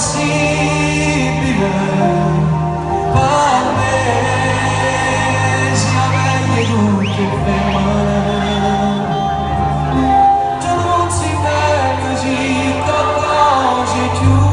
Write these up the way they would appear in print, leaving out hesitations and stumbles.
impossibile per me sia meglio tutto per me. Tu non sei mai così così più.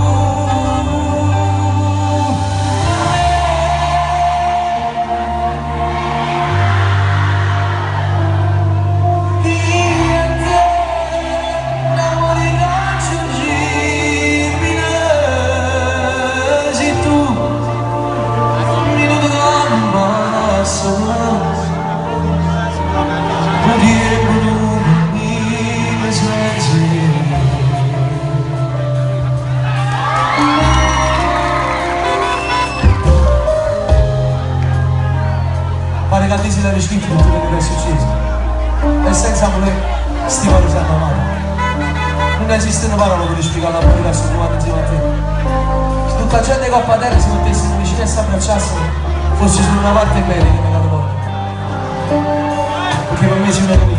Pare che Allisi l'ha riscritto tutto quello che è successo e senza voler stimare usando la mano. Non esiste una parola per spiegare la politica su come insieme a te. Se tutta la gente coppa a terra si mettesse vicino e si abbracciassero, fosse su una parte bene che me la ricordo. Perché per me ci viene